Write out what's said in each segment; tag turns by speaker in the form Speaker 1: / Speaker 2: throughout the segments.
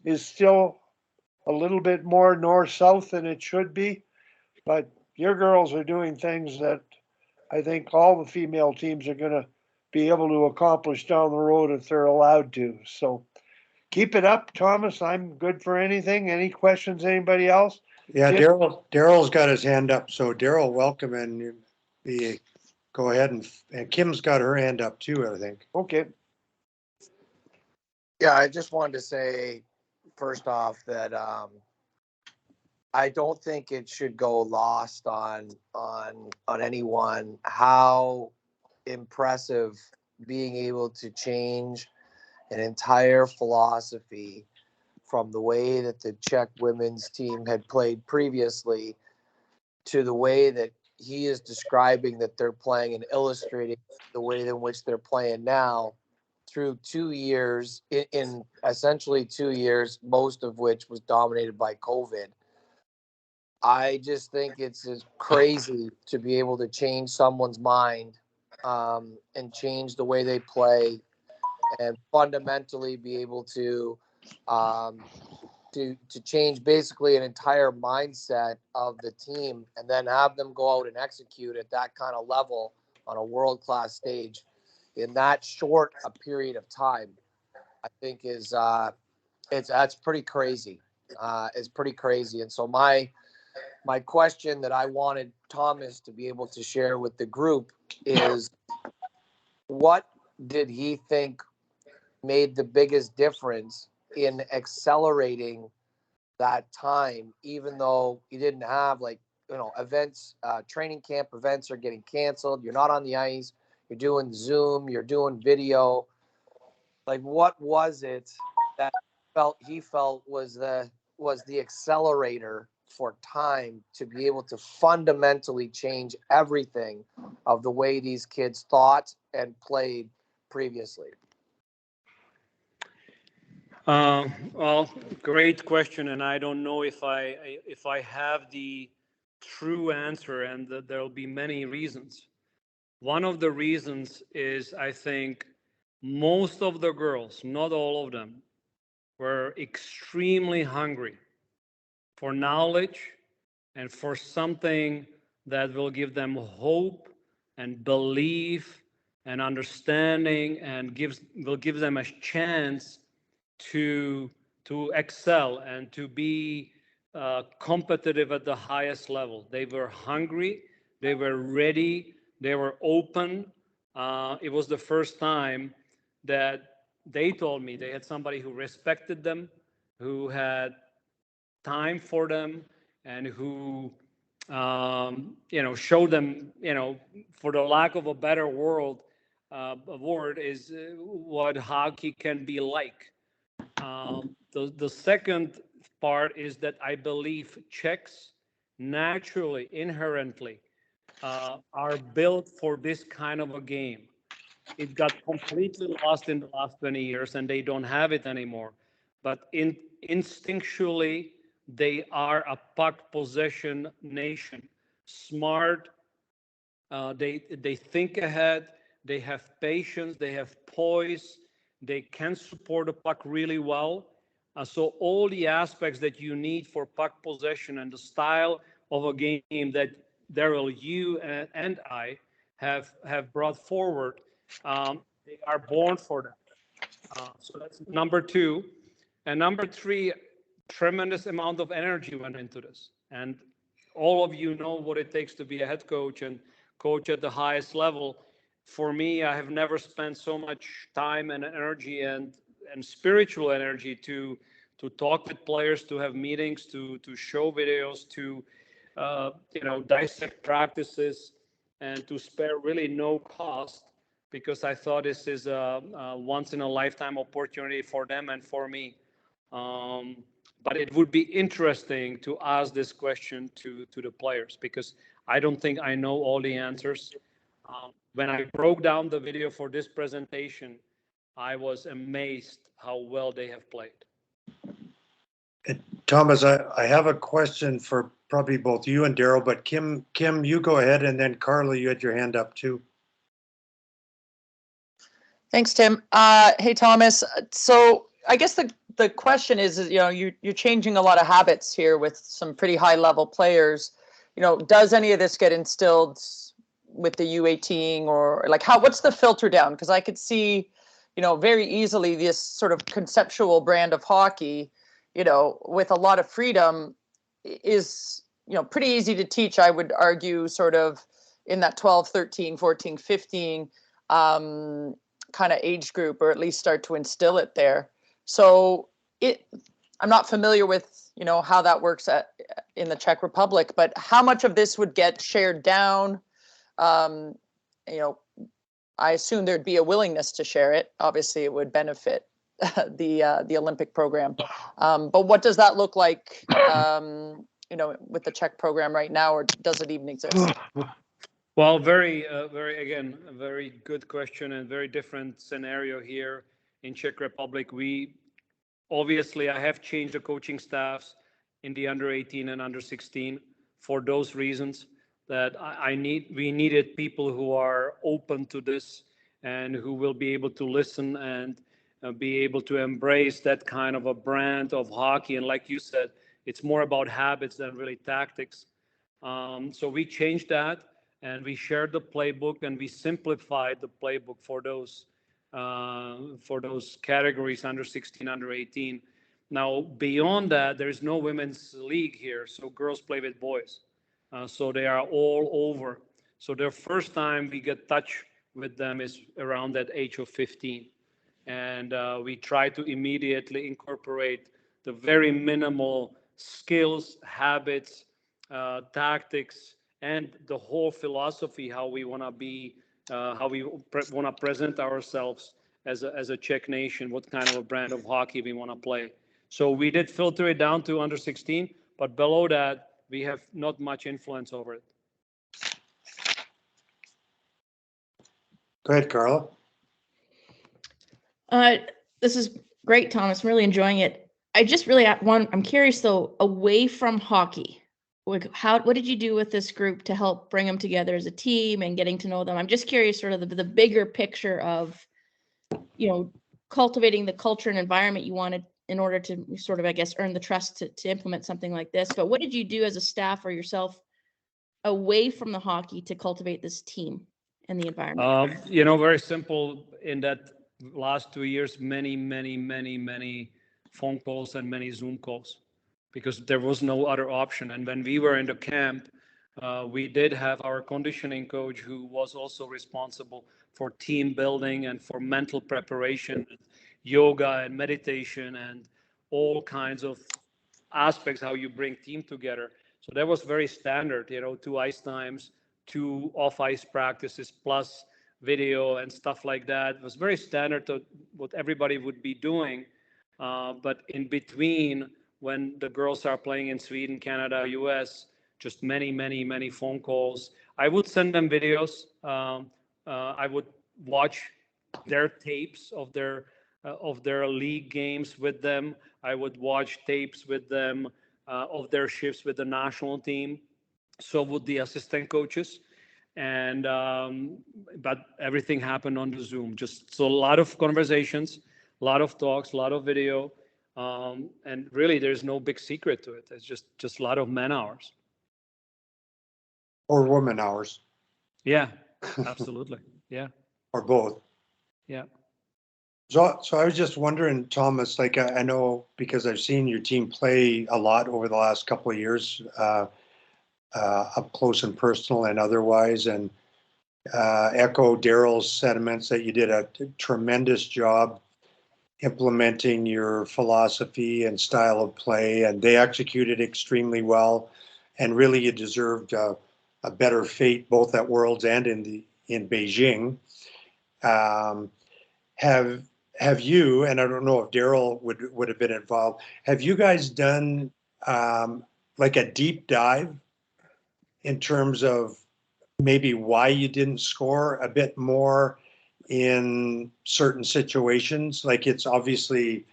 Speaker 1: is still a little bit more north-south than it should be. But your girls are doing things that I think all the female teams are going to be able to accomplish down the road if they're allowed to. So keep it up, Thomas. I'm good for anything. Any questions, anybody else?
Speaker 2: Yeah, Darryl's got his hand up. So Darryl, welcome, and go ahead, and Kim's got her hand up too, I think.
Speaker 1: Okay.
Speaker 3: Yeah, I just wanted to say first off that I don't think it should go lost on anyone how impressive being able to change an entire philosophy from the way that the Czech women's team had played previously to the way that he is describing that they're playing and illustrating the way in which they're playing now through 2 years, in essentially 2 years, most of which was dominated by COVID. I just think it's crazy to be able to change someone's mind and change the way they play and fundamentally be able to change basically an entire mindset of the team and then have them go out and execute at that kind of level on a world-class stage in that short a period of time. I think that's pretty crazy. It's pretty crazy. And so my question that I wanted Thomas to be able to share with the group is, what did he think made the biggest difference in accelerating that time, even though you didn't have events, training camp events are getting canceled. You're not on the ice. You're doing Zoom. You're doing video. Like, what was it that he felt was the accelerator for time to be able to fundamentally change everything of the way these kids thought and played previously?
Speaker 4: Well, great question, and I don't know if I have the true answer, and there'll be many reasons. One of the reasons is, I think most of the girls, not all of them, were extremely hungry for knowledge and for something that will give them hope and belief and understanding and will give them a chance to excel and to be competitive at the highest level. They were hungry, they were ready, they were open. It was the first time that they told me they had somebody who respected them, who had time for them, and who showed them, for the lack of a better word is what hockey can be like. The second part is that I believe Czechs naturally, inherently, are built for this kind of a game. It got completely lost in the last 20 years, and they don't have it anymore. But instinctually, they are a puck possession nation. Smart, they think ahead, they have patience, they have poise, they can support the puck really well. So all the aspects that you need for puck possession and the style of a game that Darryl, you and I have brought forward, they are born for that. So that's number two. And number three, tremendous amount of energy went into this. And all of you know what it takes to be a head coach and coach at the highest level. For me, I have never spent so much time and energy and spiritual energy to talk with players, to have meetings, to show videos, to dissect practices, and to spare really no cost, because I thought this is a once in a lifetime opportunity for them and for me. But it would be interesting to ask this question to the players, because I don't think I know all the answers. When I broke down the video for this presentation, I was amazed how well they have played.
Speaker 2: Thomas, I have a question for probably both you and Darryl, but Kim, you go ahead, and then Carla, you had your hand up too.
Speaker 5: Thanks, Tim. Hey, Thomas. So I guess the the question is, you know, you're changing a lot of habits here with some pretty high level players. You know, does any of this get instilled with the U18 or like what's the filter down? Because I could see, you know, very easily this sort of conceptual brand of hockey, you know, with a lot of freedom is, you know, pretty easy to teach, I would argue, sort of in that 12, 13, 14, 15 kind of age group, or at least start to instill it there. So I'm not familiar with, you know, how that works in the Czech Republic, but how much of this would get shared down? You know, I assume there'd be a willingness to share it. Obviously, it would benefit the Olympic program. But what does that look like, you know, with the Czech program right now, or does it even exist?
Speaker 4: Well, very, again, a very good question and very different scenario here in Czech Republic. Obviously, I have changed the coaching staffs in the under 18 and under 16 for those reasons that we needed people who are open to this and who will be able to listen and be able to embrace that kind of a brand of hockey. And like you said, it's more about habits than really tactics. So we changed that, and we shared the playbook, and we simplified the playbook for those categories under 16, under 18. Now, beyond that, there is no women's league here, so girls play with boys. So they are all over. So their first time we get touch with them is around that age of 15. And we try to immediately incorporate the very minimal skills, habits, tactics, and the whole philosophy, how we want to be, how we want to present ourselves as a Czech nation, what kind of a brand of hockey we want to play. So we did filter it down to under 16, but below that, we have not much influence over it.
Speaker 2: Go ahead, Carla.
Speaker 6: This is great, Thomas. I'm really enjoying it. I just really I'm curious though, away from hockey, like what did you do with this group to help bring them together as a team and getting to know them? I'm just curious, sort of the bigger picture of, you know, cultivating the culture and environment you wanted in order to sort of, I guess, earn the trust to implement something like this. But what did you do as a staff or yourself away from the hockey to cultivate this team and the environment?
Speaker 4: You know, very simple. In that last 2 years, many phone calls and many Zoom calls, because there was no other option. And when we were in the camp, we did have our conditioning coach who was also responsible for team building and for mental preparation, yoga and meditation and all kinds of aspects, how you bring team together. So that was very standard, you know, 2 ice times, 2 off ice practices, plus video and stuff like that. It was very standard to what everybody would be doing. But in between, when the girls are playing in Sweden, Canada, US, just many phone calls. I would send them videos. I would watch their tapes of their league games with them. I would watch tapes with them of their shifts with the national team. So would the assistant coaches. And but everything happened on the Zoom. Just so a lot of conversations, a lot of talks, a lot of video, and really there's no big secret to it. It's just a lot of man hours.
Speaker 2: Or woman hours.
Speaker 4: Yeah, absolutely. Yeah.
Speaker 2: Or both.
Speaker 4: Yeah.
Speaker 2: So I was just wondering, Thomas, like I know because I've seen your team play a lot over the last couple of years, up close and personal and otherwise, and echo Darryl's sentiments that you did a tremendous job implementing your philosophy and style of play, and they executed extremely well, and really you deserved a better fate both at Worlds and in Beijing. Have you, and I don't know if Darryl would have been involved, have you guys done like a deep dive in terms of maybe why you didn't score a bit more in certain situations? Like it's obviously,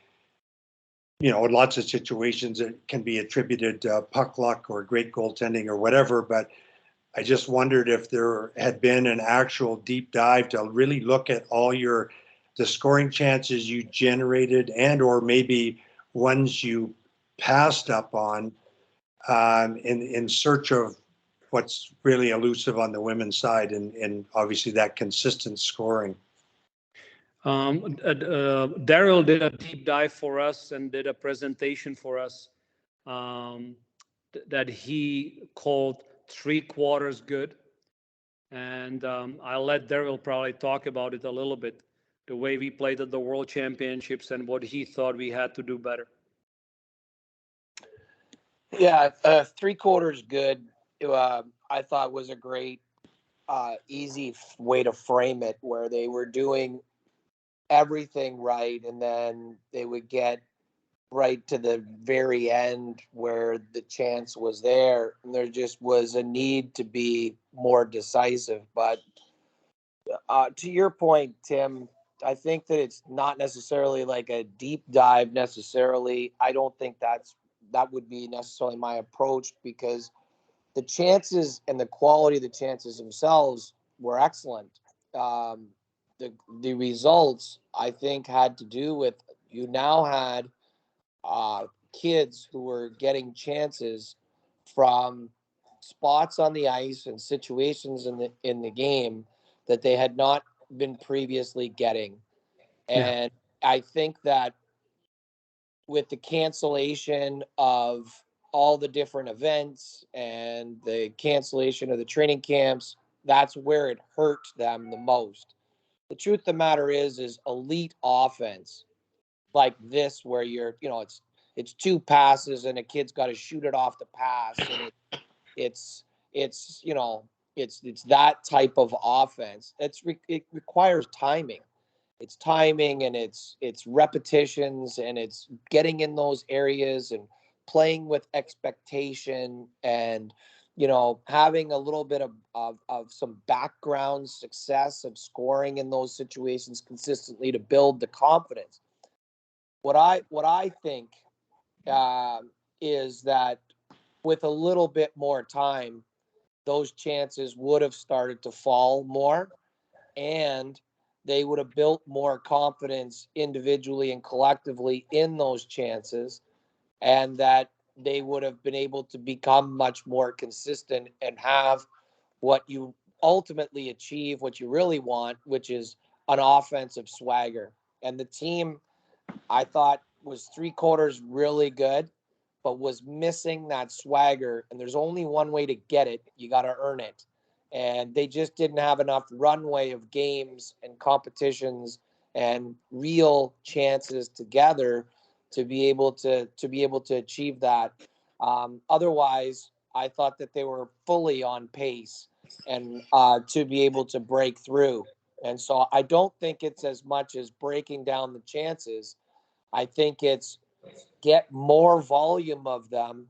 Speaker 2: you know, in lots of situations it can be attributed to puck luck or great goaltending or whatever, but I just wondered if there had been an actual deep dive to really look at all the scoring chances you generated, and or maybe ones you passed up on in search of what's really elusive on the women's side, and obviously that consistent scoring?
Speaker 4: Darryl did a deep dive for us and did a presentation for us that he called 3/4 good. And I'll let Darryl probably talk about it a little bit, the way we played at the World Championships and what he thought we had to do better.
Speaker 3: Yeah, 3/4 good. I thought was a great, easy way to frame it, where they were doing everything right, and then they would get right to the very end where the chance was there, and there just was a need to be more decisive. But to your point, Tim, I think that it's not necessarily like a deep dive necessarily. I don't think that would be necessarily my approach, because the chances and the quality of the chances themselves were excellent. Um, the results, I think, had to do with, you now had kids who were getting chances from spots on the ice and situations in the game that they had not been previously getting. And I think that with the cancellation of all the different events and the cancellation of the training camps, that's where it hurt them the most. The truth of the matter is elite offense like this, where you're, it's two passes and a kid's got to shoot it off the pass, and it's it's that type of offense. It requires timing. It's timing, and it's repetitions, and it's getting in those areas and playing with expectation, and having a little bit of some background success of scoring in those situations consistently to build the confidence. What I think is that with a little bit more time, those chances would have started to fall more, and they would have built more confidence individually and collectively in those chances, and that they would have been able to become much more consistent and have what you ultimately achieve, what you really want, which is an offensive swagger. And the team, I thought, was 3/4 really good, but was missing that swagger. And there's only one way to get it. You got to earn it. And they just didn't have enough runway of games and competitions and real chances together to be able to achieve that. Otherwise, I thought that they were fully on pace and to be able to break through. And so I don't think it's as much as breaking down the chances. I think it's get more volume of them,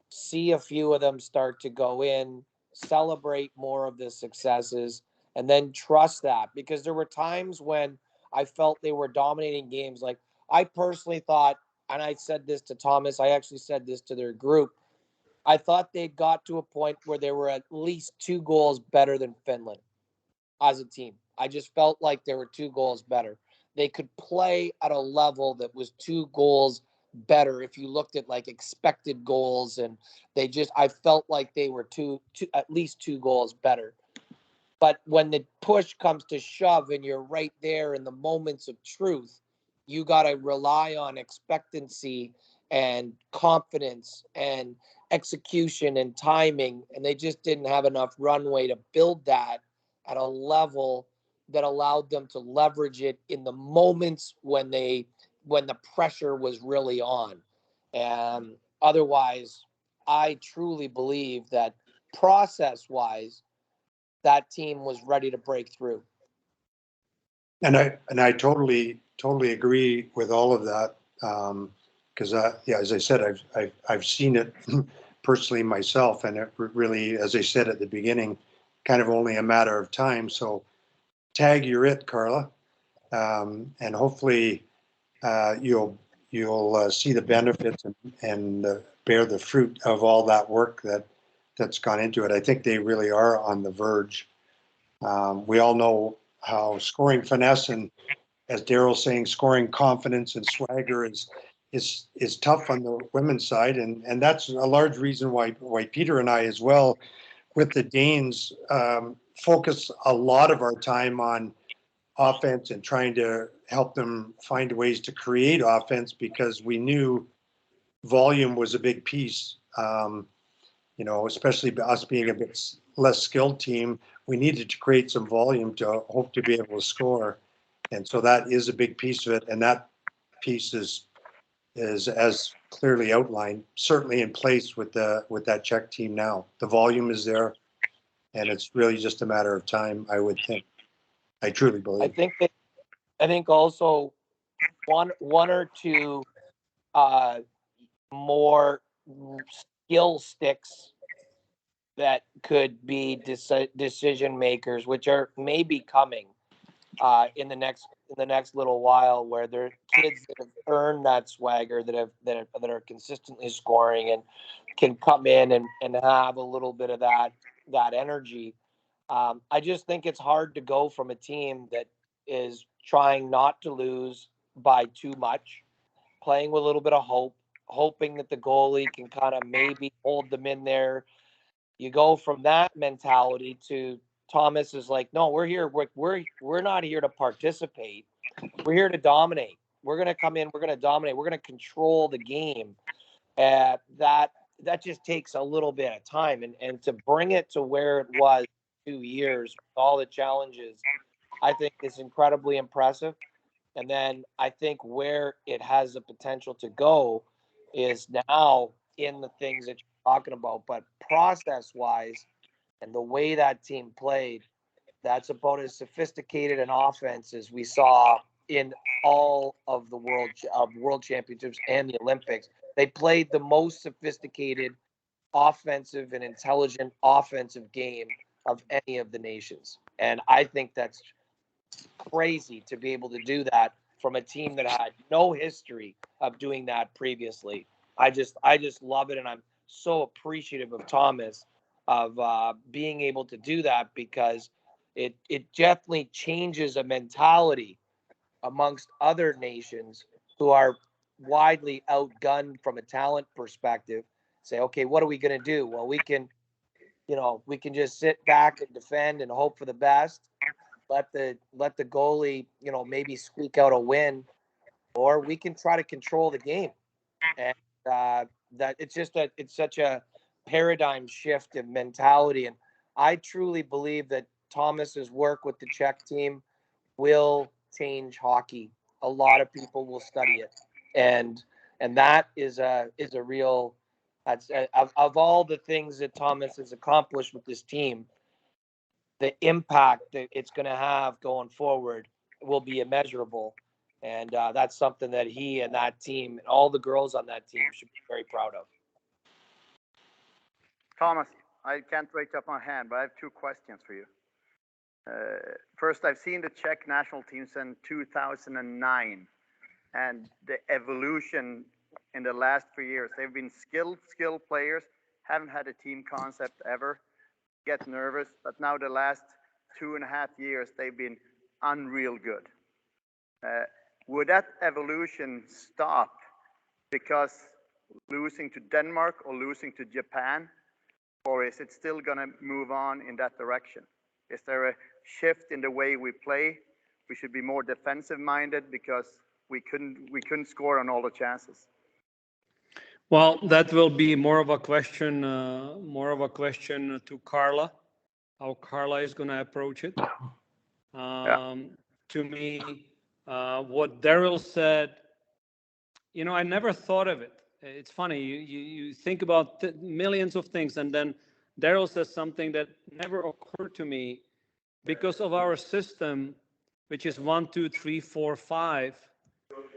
Speaker 3: see a few of them start to go in, celebrate more of the successes, and then trust that. Because there were times when I felt they were dominating games. Like, I personally thought, and I said this to Thomas, I actually said this to their group, I thought they got to a point where they were at least 2 goals better than Finland as a team. I just felt like they were 2 goals better. They could play at a level that was 2 goals better if you looked at like expected goals, and I felt like they were at least 2 goals better. But when the push comes to shove and you're right there in the moments of truth, you got to rely on expectancy and confidence and execution and timing, and they just didn't have enough runway to build that at a level that allowed them to leverage it in the moments when the pressure was really on. And otherwise, I truly believe that process-wise, that team was ready to break through.
Speaker 2: And I totally agree with all of that. Because as I said, I've seen it personally myself, and it really, as I said at the beginning, kind of only a matter of time. So tag, you're it, Carla, and hopefully you'll see the benefits and bear the fruit of all that work that's gone into it. I think they really are on the verge. We all know how scoring finesse and, as Darryl's saying, scoring confidence and swagger is is tough on the women's side, and that's a large reason why Peter and I as well, with the Danes, focus a lot of our time on offense and trying to help them find ways to create offense, because we knew volume was a big piece. Especially us being a bit less skilled team, we needed to create some volume to hope to be able to score. And so that is a big piece of it. And that piece is as clearly outlined, certainly in place with that Czech team now. The volume is there, and it's really just a matter of time, I would think. I truly believe.
Speaker 3: I think also one or two more skill sticks that could be decision makers, which are maybe coming in the next little while, where they're kids that have earned that swagger, that are consistently scoring and can come in and have a little bit of that energy. I just think it's hard to go from a team that is trying not to lose by too much, playing with a little bit of hope, hoping that the goalie can kind of maybe hold them in there. You go from that mentality to Thomas is like, no, we're here. We're not here to participate. We're here to dominate. We're going to come in. We're going to dominate. We're going to control the game. That just takes a little bit of time, and to bring it to where it was 2 years with all the challenges, I think is incredibly impressive. And then I think where it has the potential to go is now in the things that you're talking about, but process-wise and the way that team played, that's about as sophisticated an offense as we saw in all of the world championships and the Olympics. They played the most sophisticated offensive and intelligent offensive game of any of the nations. And I think that's crazy to be able to do that from a team that had no history of doing that previously. I just love it, and I'm so appreciative of Thomas of being able to do that, because it definitely changes a mentality amongst other nations who are widely outgunned from a talent perspective. Say, okay, what are we going to do? Well, we can just sit back and defend and hope for the best. Let the goalie, maybe squeak out a win, or we can try to control the game. And that it's such a paradigm shift in mentality. And I truly believe that Thomas's work with the Czech team will change hockey. A lot of people will study it, and that is a real. That's of all the things that Thomas has accomplished with this team, the impact that it's going to have going forward will be immeasurable. And that's something that he and that team and all the girls on that team should be very proud of.
Speaker 7: Thomas, I can't raise up my hand, but I have two questions for you. First, I've seen the Czech national team since 2009, and the evolution in the last 3 years. They've been skilled players, haven't had a team concept ever, get nervous, but now the last 2.5 years, they've been unreal good. Would that evolution stop because losing to Denmark or losing to Japan, or is it still going to move on in that direction? Is there a shift in the way we play? We should be more defensive minded because we couldn't score on all the chances.
Speaker 4: Well, that will be more of a question to Carla, how Carla is going to approach it. To me, what Darryl said, I never thought of it. It's funny, you think about millions of things, and then Darryl says something that never occurred to me. Because of our system, which is 1, 2, 3, 4, 5,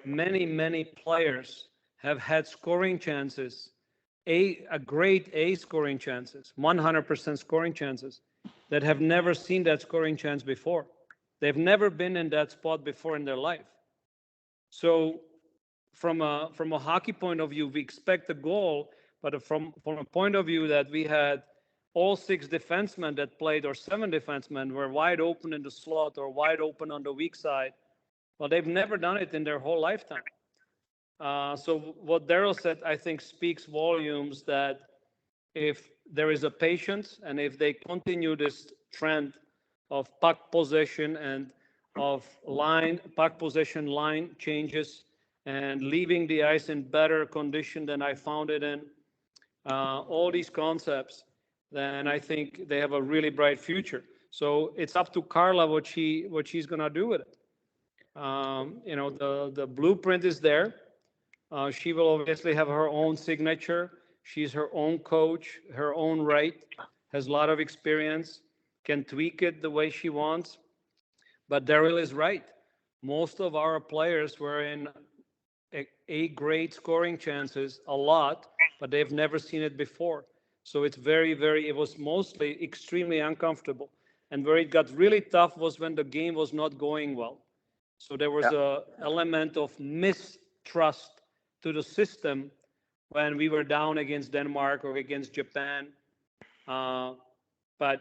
Speaker 4: many players have had scoring chances, a great A scoring chances, 100% scoring chances, that have never seen that scoring chance before. They've never been in that spot before in their life. So from a hockey point of view, we expect a goal, but from a point of view that we had all 6 defensemen that played, or 7 defensemen, were wide open in the slot or wide open on the weak side. Well, they've never done it in their whole lifetime. So what Darryl said, I think, speaks volumes that if there is a patience and if they continue this trend of puck possession and of puck possession line changes and leaving the ice in better condition than I found it in, all these concepts, then I think they have a really bright future. So it's up to Carla what she's gonna do with it. The blueprint is there. She will obviously have her own signature. She's her own coach, her own right, has a lot of experience, can tweak it the way she wants. But Daryl is right. Most of our players were in A-grade scoring chances a lot, but they've never seen it before. So it's it was mostly extremely uncomfortable. And where it got really tough was when the game was not going well. So there was a element of mistrust to the system when we were down against Denmark or against Japan. But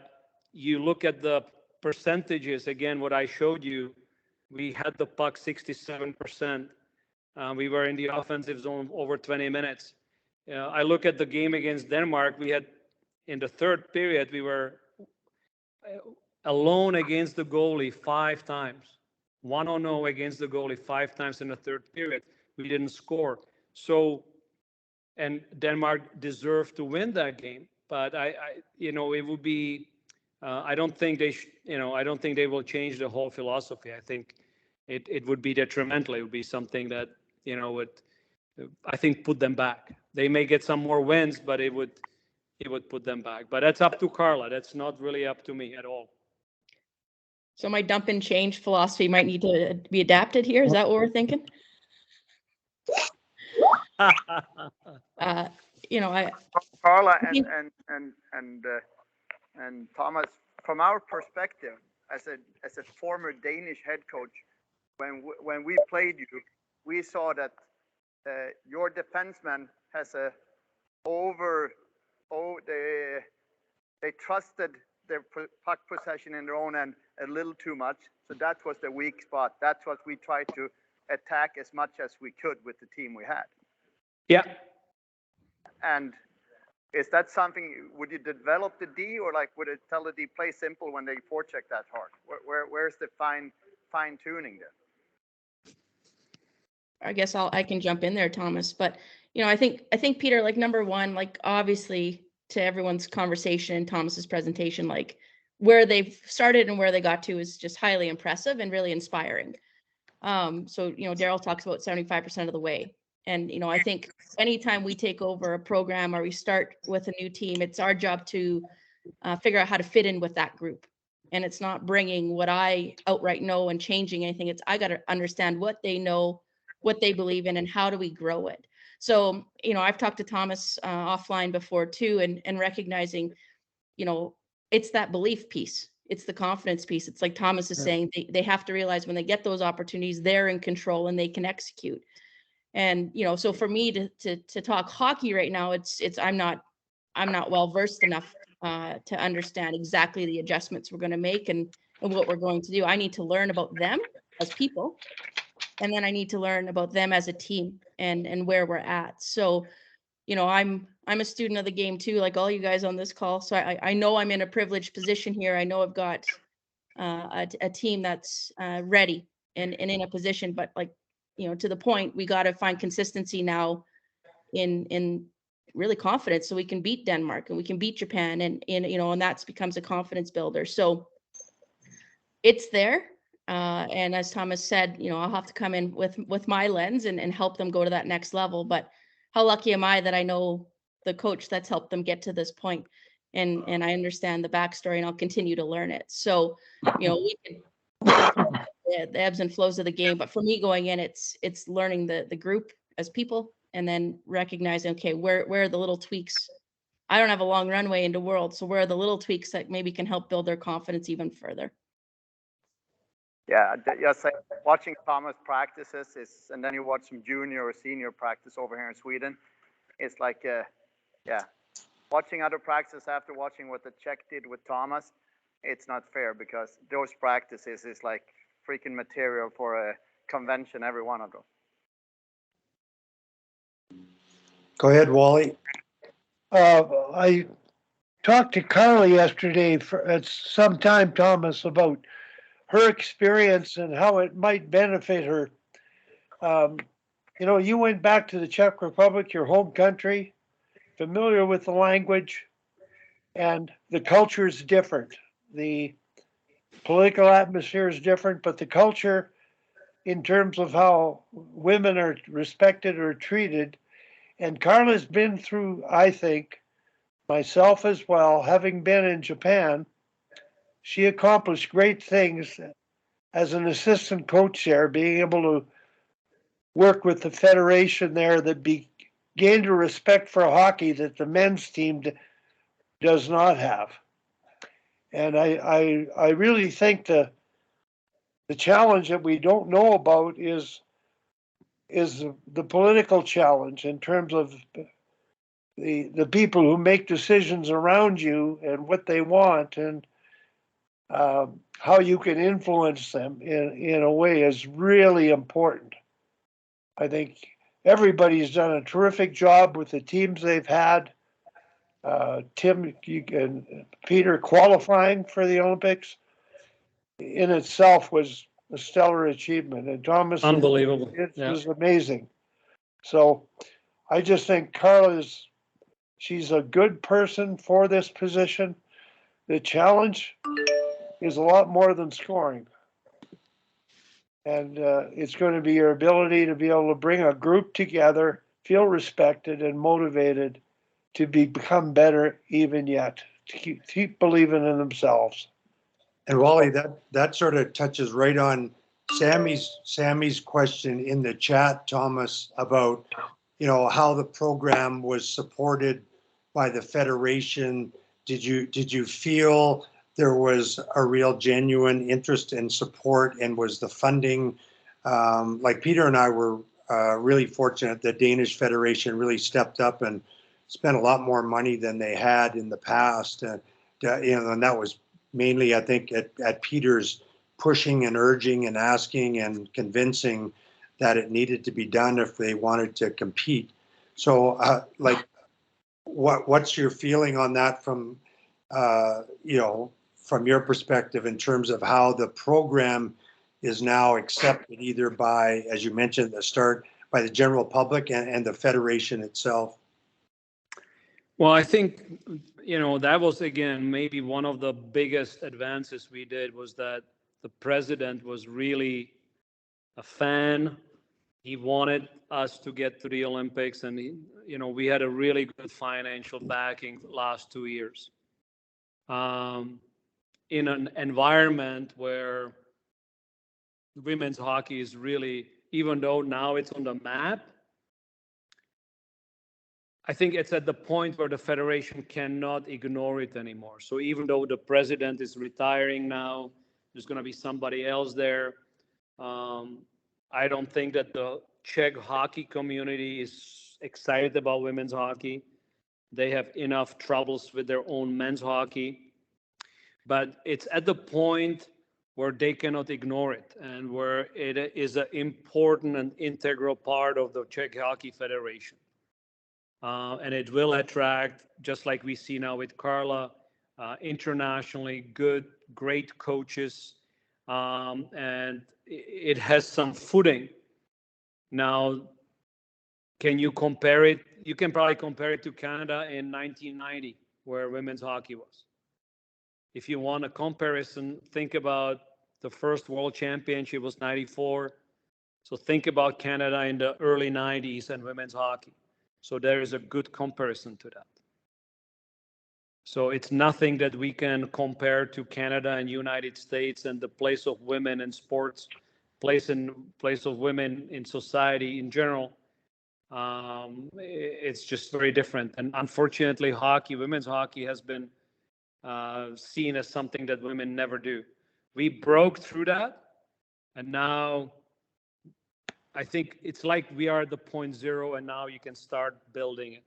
Speaker 4: you look at the percentages, again, what I showed you, we had the puck 67%. We were in the offensive zone over 20 minutes. I look at the game against Denmark, we had, in the third period, we were alone against the goalie 5 times. 1-0 against the goalie 5 times in the third period. We didn't score. So, and Denmark deserved to win that game. But it would be. I don't think I don't think they will change the whole philosophy. I think it would be detrimental. It would be something that would, I think, put them back. They may get some more wins, but it would put them back. But that's up to Carla. That's not really up to me at all.
Speaker 6: So my dump and change philosophy might need to be adapted here. Is that what we're thinking?
Speaker 7: Carla
Speaker 6: think-
Speaker 7: and Thomas, from our perspective, as a former Danish head coach, when we played you, we saw that your defenseman has they trusted their puck possession in their own end a little too much. So that was the weak spot. That's what we tried to attack as much as we could with the team we had.
Speaker 4: Yeah.
Speaker 7: And is that something, would you develop the D, or would it tell the D play simple when they forecheck that hard? Where's the fine tuning there?
Speaker 6: I guess I can jump in there, Thomas. But I think Peter, number one, obviously to everyone's conversation and Thomas's presentation, where they've started and where they got to is just highly impressive and really inspiring. So Darryl talks about 75% of the way. And, I think anytime we take over a program or we start with a new team, it's our job to figure out how to fit in with that group. And it's not bringing what I outright know and changing anything. It's I got to understand what they know, what they believe in, and how do we grow it. So, I've talked to Thomas offline before too, and recognizing, it's that belief piece. It's the confidence piece. It's like Thomas is saying, they have to realize when they get those opportunities, they're in control and they can execute. And, so for me to talk hockey right now, it's I'm not well versed enough to understand exactly the adjustments we're going to make and what we're going to do. I need to learn about them as people, and then I need to learn about them as a team and where we're at. So, I'm a student of the game too, like all you guys on this call. So I know I'm in a privileged position here. I know I've got a team that's ready and in a position, but to the point, we got to find consistency now in really confidence so we can beat Denmark and we can beat Japan and that becomes a confidence builder. So it's there. And as Thomas said, I'll have to come in with my lens and help them go to that next level. But how lucky am I that I know the coach that's helped them get to this point, and I understand the backstory, and I'll continue to learn it. So, we can the ebbs and flows of the game, but for me going in, it's learning the group as people, and then recognizing, okay, where are the little tweaks? I don't have a long runway into World, so where are the little tweaks that maybe can help build their confidence even further?
Speaker 7: Yeah, just like watching Thomas practices and then you watch some junior or senior practice over here in Sweden. It's like, watching other practices after watching what the Czech did with Thomas, it's not fair because those practices is like freaking material for a convention, every one of them.
Speaker 2: Go ahead, Wally.
Speaker 1: I talked to Carla yesterday at some time, Thomas, about her experience and how it might benefit her. Um, you went back to the Czech Republic, your home country, familiar with the language, and the culture is different. The political atmosphere is different, but the culture, in terms of how women are respected or treated, and Carla's been through, I think, myself as well, having been in Japan, she accomplished great things as an assistant coach there, being able to work with the federation there that gained a respect for hockey that the men's team does not have. And I really think the challenge that we don't know about is the political challenge in terms of the people who make decisions around you and what they want, and how you can influence them in a way is really important. I think everybody's done a terrific job with the teams they've had. Tim and Peter qualifying for the Olympics in itself was a stellar achievement, and Thomas,
Speaker 4: Unbelievable.
Speaker 1: it
Speaker 4: Yeah.
Speaker 1: was amazing. So I just think Carla's, she's a good person for this position. The challenge is a lot more than scoring. And it's going to be your ability to be able to bring a group together, feel respected and motivated to become better even yet, to keep believing in themselves.
Speaker 2: And Wally, that sort of touches right on Sammy's question in the chat, Thomas, about how the program was supported by the federation. Did you feel there was a real genuine interest and support, and was the funding, like Peter and I were really fortunate that Danish Federation really stepped up and spent a lot more money than they had in the past, and that was mainly, I think, at Peter's pushing and urging and asking and convincing that it needed to be done if they wanted to compete. So, what's your feeling on that from your perspective in terms of how the program is now accepted either by, as you mentioned at the start, by the general public and the federation itself?
Speaker 4: Well, I think, that was, again, maybe one of the biggest advances we did was that the president was really a fan. He wanted us to get to the Olympics, and we had a really good financial backing the last 2 years. In an environment where women's hockey is really, even though now it's on the map, I think it's at the point where the federation cannot ignore it anymore. So even though the president is retiring now, there's going to be somebody else there. I don't think that the Czech hockey community is excited about women's hockey. They have enough troubles with their own men's hockey. But it's at the point where they cannot ignore it, and where it is an important and integral part of the Czech Hockey Federation. And it will attract, just like we see now with Carla, internationally great coaches, and it has some footing. Now, can you compare it? You can probably compare it to Canada in 1990, where women's hockey was. If you want a comparison, think about the first World Championship was 94. So think about Canada in the early 90s and women's hockey. So there is a good comparison to that. So it's nothing that we can compare to Canada and United States and the place of women in sports, place of women in society in general. It's just very different. And unfortunately, women's hockey has been seen as something that women never do. We broke through that, and now I think it's like we are at the point zero, and now you can start building it.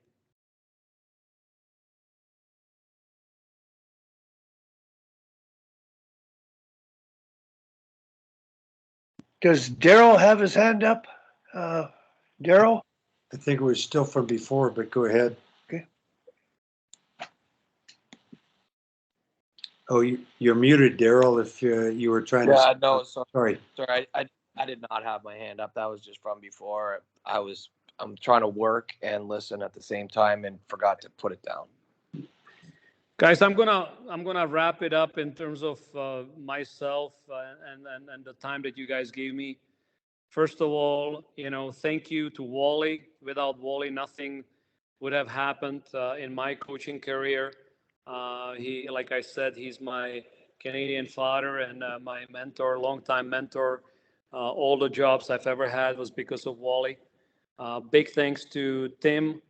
Speaker 1: Does Darryl have his hand up? Darryl?
Speaker 2: I think it was still from before, but go ahead.
Speaker 1: Okay.
Speaker 2: Oh, you're muted, Darryl, if you were trying
Speaker 3: Yeah,
Speaker 2: to.
Speaker 3: no, sorry.
Speaker 2: Sorry.
Speaker 3: I did not have my hand up. That was just from before. I'm trying to work and listen at the same time and forgot to put it down.
Speaker 4: Guys, I'm gonna wrap it up in terms of myself and the time that you guys gave me. First of all, thank you to Wally. Without Wally, nothing would have happened in my coaching career. He, like I said, he's my Canadian father and my mentor, longtime mentor. All the jobs I've ever had was because of Wally. Big thanks to Tim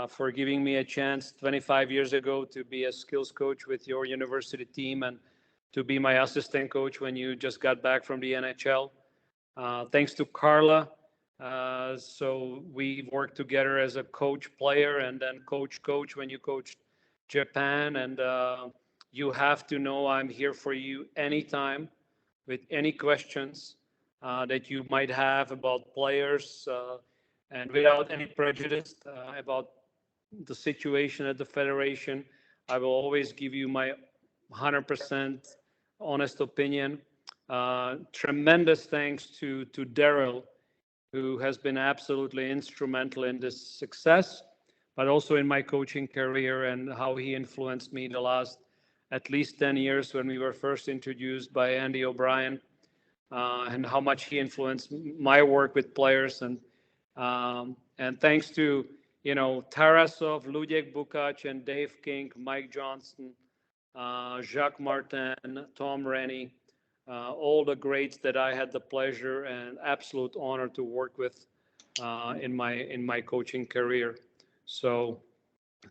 Speaker 4: for giving me a chance 25 years ago to be a skills coach with your university team and to be my assistant coach when you just got back from the NHL. Thanks to Carla. So we worked together as a coach player and then coach when you coached Japan. And you have to know I'm here for you anytime with any questions that you might have about players and without any prejudice about the situation at the Federation. I will always give you my 100% honest opinion. Tremendous thanks to Darryl, who has been absolutely instrumental in this success, but also in my coaching career and how he influenced me the last at least 10 years when we were first introduced by Andy O'Brien, and how much he influenced my work with players. And thanks to, Tarasov, Luděk Bukac, and Dave King, Mike Johnston, Jacques Martin, Tom Rennie, all the greats that I had the pleasure and absolute honor to work with in my coaching career. So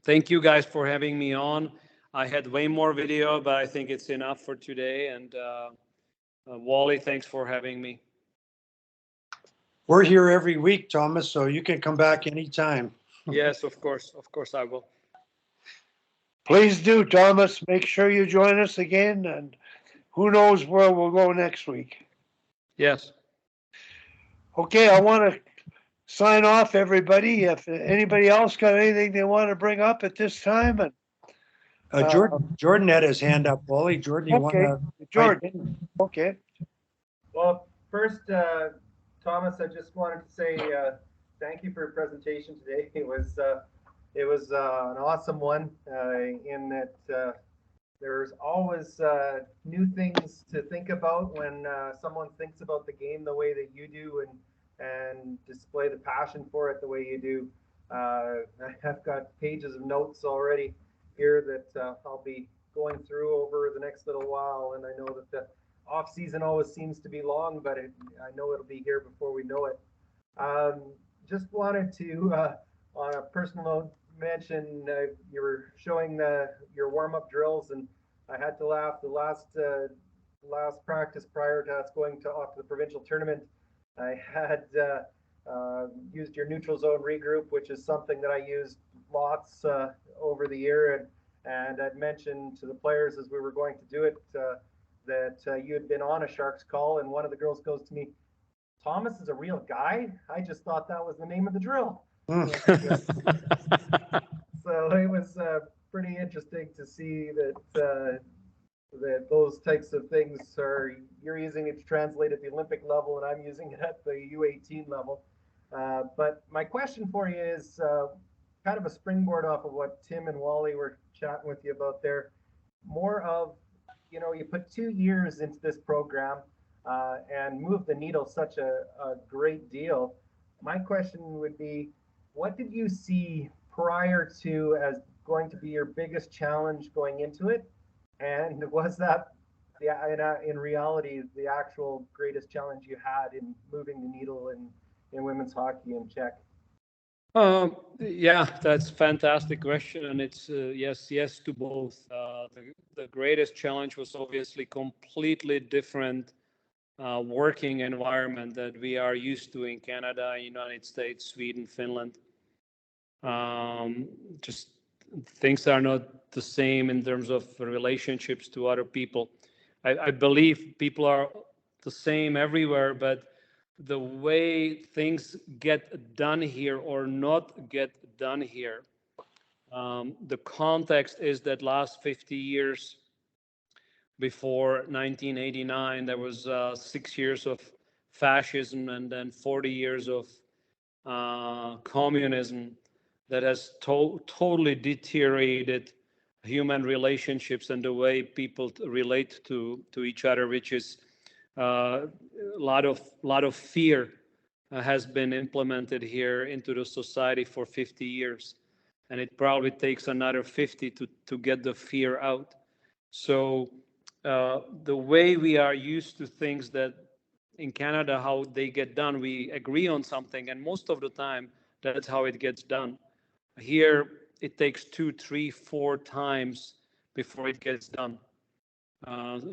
Speaker 4: thank you guys for having me on. I had way more video, but I think it's enough for today. And Wally, thanks for having me.
Speaker 2: We're here every week, Thomas, so you can come back anytime.
Speaker 4: Yes, of course I will.
Speaker 1: Please do, Thomas. Make sure you join us again, and who knows where we'll go next week.
Speaker 4: Yes.
Speaker 1: Okay, I want to sign off, everybody. If anybody else got anything they want to bring up at this time, and
Speaker 2: Jordan had his hand up. Wally, Jordan, you want
Speaker 1: okay,
Speaker 2: to?
Speaker 1: Jordan. Okay.
Speaker 8: Well, first, Thomas, I just wanted to say thank you for your presentation today. It was an awesome one in that there's always new things to think about when someone thinks about the game the way that you do and display the passion for it the way you do. I've got pages of notes already here that I'll be going through over the next little while, and I know that the off season always seems to be long, but I know it'll be here before we know it. Just wanted to, on a personal note, mention you were showing your warm-up drills, and I had to laugh. The last practice prior to us going off to the provincial tournament, I had used your neutral zone regroup, which is something that I used lots over the year, and I'd mentioned to the players as we were going to do it that you had been on a Sharks call, and one of the girls goes to me, "Thomas is a real guy? I just thought that was the name of the drill." So it was pretty interesting to see that those types of things you're using it to translate at the Olympic level, and I'm using it at the U18 level. But my question for you is kind of a springboard off of what Tim and Wally were chatting with you about there. More of, you put 2 years into this program and moved the needle such a great deal. My question would be, what did you see prior to as going to be your biggest challenge going into it? And was that, in reality, the actual greatest challenge you had in moving the needle in women's hockey in Czech?
Speaker 4: Yeah, that's a fantastic question, and it's yes to both. The greatest challenge was obviously completely different working environment that we are used to in Canada, United States, Sweden, Finland. Just things are not the same in terms of relationships to other people. I believe people are the same everywhere, but the way things get done here or not get done here. The context is that last 50 years before 1989, there was 6 years of fascism and then 40 years of communism that has totally deteriorated human relationships and the way people relate to each other, which is a lot of fear has been implemented here into the society for 50 years. And it probably takes another 50 to get the fear out. So the way we are used to things that in Canada, how they get done, we agree on something, and most of the time, that's how it gets done. Here, it takes 2, 3, 4 times before it gets done.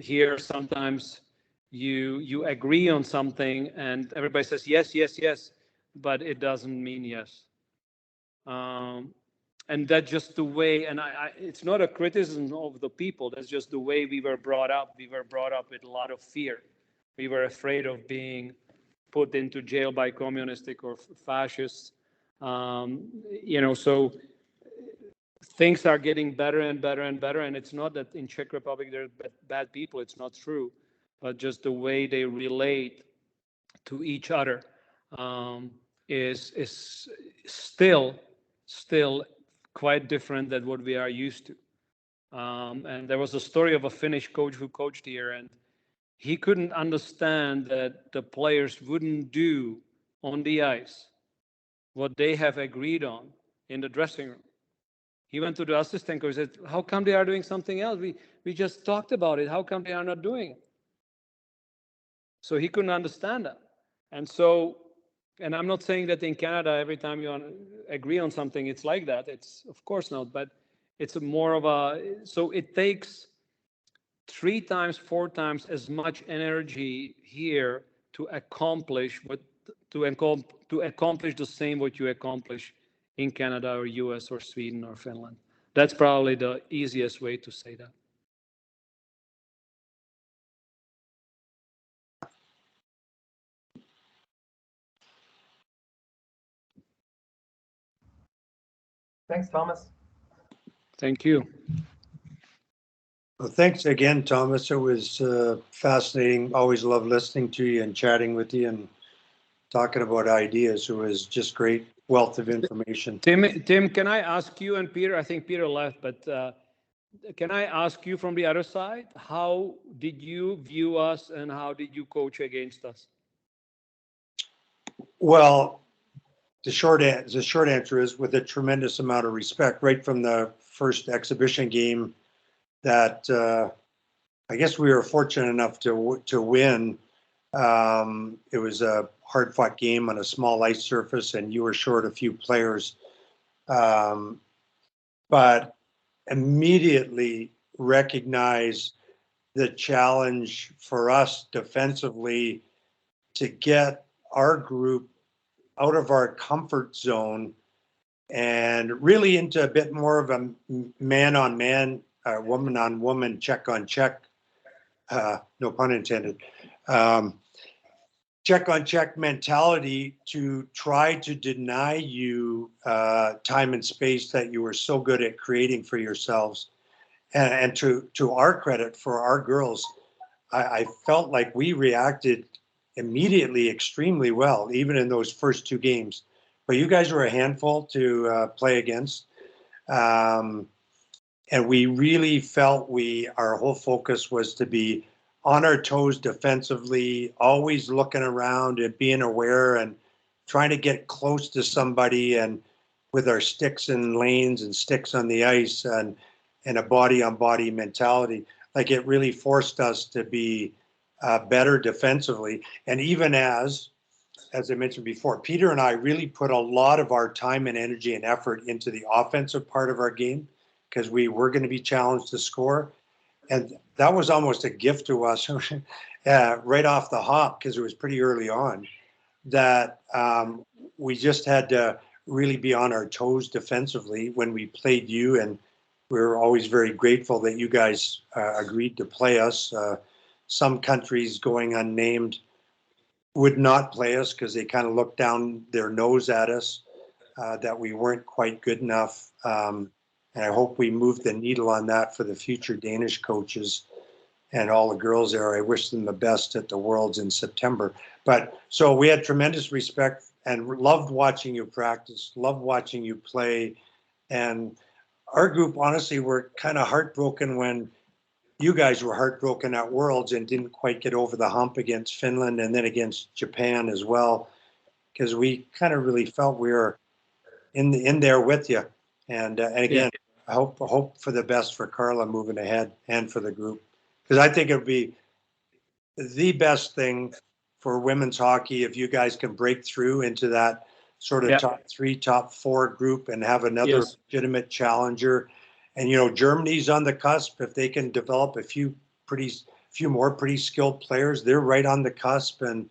Speaker 4: Here, sometimes you agree on something, and everybody says yes, yes, yes, but it doesn't mean yes. And that's just the way, and it's not a criticism of the people, that's just the way we were brought up. We were brought up with a lot of fear. We were afraid of being put into jail by communistic or fascists. So things are getting better and better and better. And it's not that in Czech Republic there are bad people, it's not true, but just the way they relate to each other is still quite different than what we are used to. And there was a story of a Finnish coach who coached here, and he couldn't understand that the players wouldn't do on the ice what they have agreed on in the dressing room. He went to the assistant coach and said, how come they are doing something else? We just talked about it. How come they are not doing it? So he couldn't understand that. And I'm not saying that in Canada, every time you agree on something, it's like that. It's of course not, but it's more of so it takes 3 times, 4 times as much energy here to accomplish the same what you accomplish in Canada or US or Sweden or Finland. That's probably the easiest way to say that.
Speaker 8: Thanks, Thomas.
Speaker 4: Thank you.
Speaker 2: Well, thanks again, Thomas. It was fascinating. Always love listening to you and chatting with you and talking about ideas. It was just great wealth of information.
Speaker 4: Tim, can I ask you and Peter? I think Peter left, but can I ask you from the other side? How did you view us and how did you coach against us?
Speaker 2: Well, the short answer is with a tremendous amount of respect, right from the first exhibition game that I guess we were fortunate enough to win. It was a hard-fought game on a small ice surface, and you were short a few players. But immediately recognize the challenge for us defensively to get our group out of our comfort zone and really into a bit more of a man-on-man, woman-on-woman, check-on-check, no pun intended, check-on-check mentality to try to deny you time and space that you were so good at creating for yourselves. And to our credit, for our girls, I felt like we reacted immediately extremely well, even in those first 2 games. But you guys were a handful to play against. And we really felt our whole focus was to be on our toes defensively, always looking around and being aware and trying to get close to somebody, and with our sticks and lanes and sticks on the ice and a body-on-body mentality. Like, it really forced us to be better defensively. And even as I mentioned before, Peter and I really put a lot of our time and energy and effort into the offensive part of our game because we were going to be challenged to score. And that was almost a gift to us right off the hop, because it was pretty early on, that we just had to really be on our toes defensively when we played you. And we were always very grateful that you guys agreed to play us. Some countries going unnamed would not play us because they kind of looked down their nose at us, that we weren't quite good enough. And I hope we move the needle on that for the future Danish coaches and all the girls there. I wish them the best at the Worlds in September. But so we had tremendous respect and loved watching you practice, loved watching you play. And our group, honestly, were kind of heartbroken when you guys were heartbroken at Worlds and didn't quite get over the hump against Finland and then against Japan as well, because we kind of really felt we were in there with you. And again, I hope for the best for Carla moving ahead and for the group, because I think it would be the best thing for women's hockey if you guys can break through into that sort of top 3, top 4 group and have another legitimate challenger. And Germany's on the cusp. If they can develop a few more pretty skilled players, they're right on the cusp. And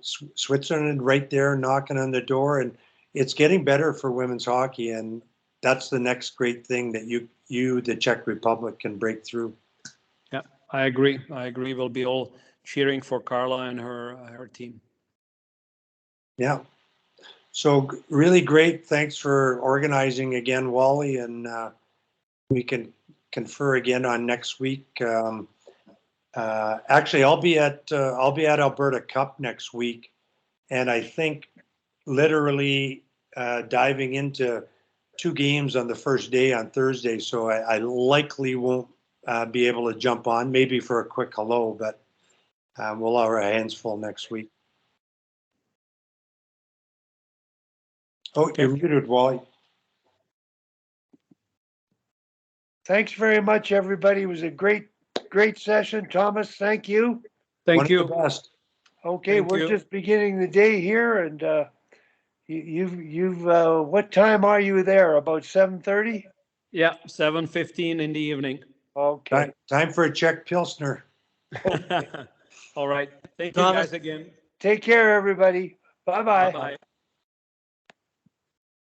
Speaker 2: Switzerland right there knocking on the door, and it's getting better for women's hockey. And that's the next great thing that you the Czech Republic, can break through.
Speaker 4: Yeah, I agree. We'll be all cheering for Carla and her team.
Speaker 2: Yeah. So really great. Thanks for organizing again, Wally, and we can confer again on next week. Actually, I'll be at Alberta Cup next week, and I think literally diving into 2 games on the first day on Thursday. So I likely won't be able to jump on, maybe for a quick hello, but we'll have our hands full next week. Oh, you're muted, Wally.
Speaker 1: Thanks very much, everybody. It was a great session. Thomas, thank you.
Speaker 4: Thank you.
Speaker 2: One of the best.
Speaker 1: Okay,
Speaker 4: Thank
Speaker 1: we're
Speaker 4: you.
Speaker 1: just beginning the day here, and you've what time are you there? About 7:30?
Speaker 4: Yeah, 7:15 in the evening.
Speaker 1: Okay.
Speaker 2: Time for a Czech Pilsner.
Speaker 4: All right. Thank you guys again.
Speaker 1: Take care, everybody. Bye-bye.
Speaker 4: Bye-bye.